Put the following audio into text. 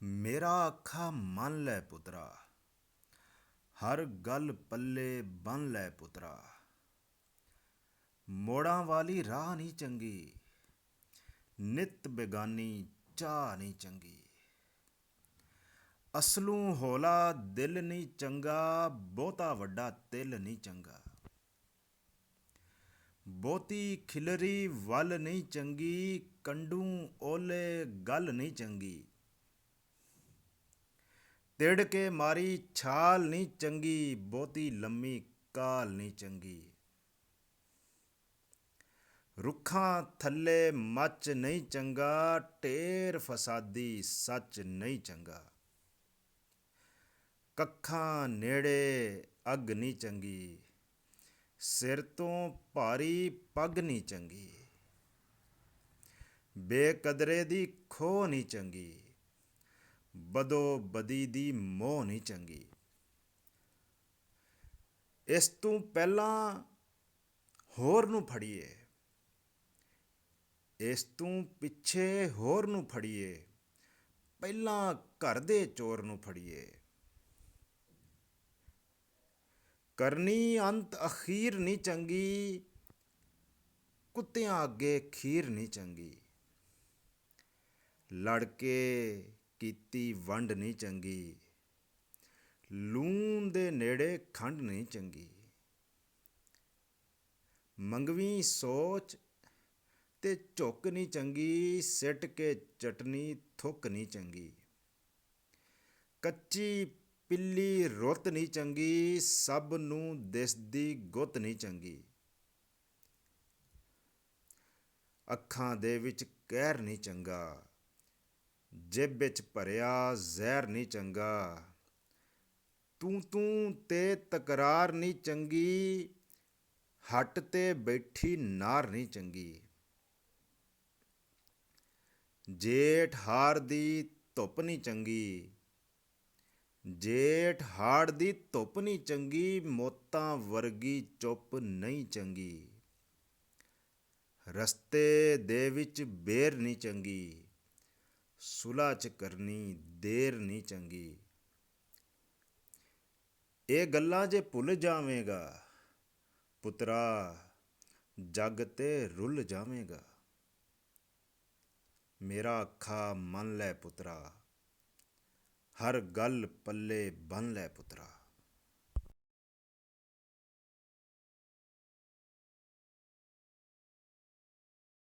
ਮੇਰਾ ਆਖਾ ਮੰਨ ਲੈ ਪੁੱਤਰਾ, ਹਰ ਗੱਲ ਪੱਲੇ ਬੰਨ ਲੈ ਪੁੱਤਰਾ। ਮੋੜਾਂ ਵਾਲੀ ਰਾਹ ਨਹੀਂ ਚੰਗੀ, ਨਿਤ ਬੇਗਾਨੀ ਚਾਹ ਨਹੀਂ ਚੰਗੀ। ਅਸਲੋਂ ਹੌਲਾ ਦਿਲ ਨਹੀਂ ਚੰਗਾ, ਬਹੁਤਾ ਵੱਡਾ ਤਿਲ ਨਹੀਂ ਚੰਗਾ। ਬਹੁਤੀ ਖਿਲਰੀ ਵੱਲ ਨਹੀਂ ਚੰਗੀ, ਕੰਡੂ ਓਲੇ ਗੱਲ ਨਹੀਂ ਚੰਗੀ। ਤਿੜ ਕੇ ਮਾਰੀ ਛਾਲ ਨਹੀਂ ਚੰਗੀ, ਬਹੁਤੀ ਲੰਮੀ ਕਾਲ ਨਹੀਂ ਚੰਗੀ। ਰੁੱਖਾਂ ਥੱਲੇ ਮੱਚ ਨਹੀਂ ਚੰਗਾ, ਢੇਰ ਫਸਾਦੀ ਸੱਚ ਨਹੀਂ ਚੰਗਾ। ਕੱਖਾਂ ਨੇੜੇ ਅੱਗ ਨਹੀਂ ਚੰਗੀ, ਸਿਰ ਤੋਂ ਭਾਰੀ ਪੱਗ ਨਹੀਂ ਚੰਗੀ। ਬੇਕਦਰੇ ਦੀ ਖੋਹ ਨਹੀਂ ਚੰਗੀ, ਬਦੋ ਬਦੀ ਦੀ ਮੋਹ ਨਹੀਂ ਚੰਗੀ। ਇਸ ਤੋਂ ਪਹਿਲਾਂ ਹੋਰ ਨੂੰ ਫੜੀਏ, ਇਸ ਤੋਂ ਪਿੱਛੇ ਹੋਰ ਨੂੰ ਫੜੀਏ, ਪਹਿਲਾਂ ਘਰ ਦੇ ਚੋਰ ਨੂੰ ਫੜੀਏ। ਕਰਨੀ ਅੰਤ ਅਖੀਰ ਨਹੀਂ ਚੰਗੀ, ਕੁੱਤਿਆਂ ਅੱਗੇ ਖੀਰ ਨਹੀਂ ਚੰਗੀ। ਲੜ ਕੇ ਕੀਤੀ ਵੰਡ ਨਹੀਂ ਚੰਗੀ, ਲੂਣ ਦੇ ਨੇੜੇ ਖੰਡ ਨਹੀਂ ਚੰਗੀ। ਮੰਗਵੀਂ ਸੋਚ ਤੇ ਝੁੱਕ ਨਹੀਂ ਚੰਗੀ, ਸਿੱਟ ਕੇ ਚਟਨੀ ਥੁੱਕ ਨਹੀਂ ਚੰਗੀ। ਕੱਚੀ ਪਿੱਲੀ ਰੁੱਤ ਨਹੀਂ ਚੰਗੀ, ਸਭ ਨੂੰ ਦਿਸਦੀ ਗੁੱਤ ਨਹੀਂ ਚੰਗੀ। ਅੱਖਾਂ ਦੇ ਵਿੱਚ ਕਹਿਰ ਨਹੀਂ ਚੰਗਾ, ਜੇਬ ਵਿੱਚ ਭਰਿਆ ਜ਼ਹਿਰ ਨਹੀਂ ਚੰਗਾ। ਤੂੰ ਤੇ ਤਕਰਾਰ ਨਹੀਂ ਚੰਗੀ, ਹੱਟ ਤੇ ਬੈਠੀ ਨਾਰ ਨਹੀਂ ਚੰਗੀ। ਜੇਠ ਹਾੜ ਦੀ ਧੁੱਪ ਨਹੀਂ ਚੰਗੀ, ਜੇਠ ਹਾੜ ਦੀ ਧੁੱਪ ਨਹੀਂ ਚੰਗੀ। ਮੌਤਾਂ ਵਰਗੀ ਚੁੱਪ ਨਹੀਂ ਚੰਗੀ, ਰਸਤੇ ਦੇ ਵਿੱਚ ਬੇਰ ਨਹੀਂ ਚੰਗੀ। ਸੁਲ੍ਹਾ 'ਚ ਕਰਨੀ ਦੇਰ ਨਹੀਂ ਚੰਗੀ। ਇਹ ਗੱਲਾਂ ਜੇ ਭੁੱਲ ਜਾਵੇਂਗਾ ਪੁੱਤਰਾ, ਜੱਗ ਤੇ ਰੁੱਲ ਜਾਵੇਂਗਾ। ਮੇਰਾ ਆਖਾ ਮੰਨ ਲੈ ਪੁੱਤਰਾ, ਹਰ ਗੱਲ ਪੱਲੇ ਬੰਨ ਲੈ ਪੁੱਤਰਾ।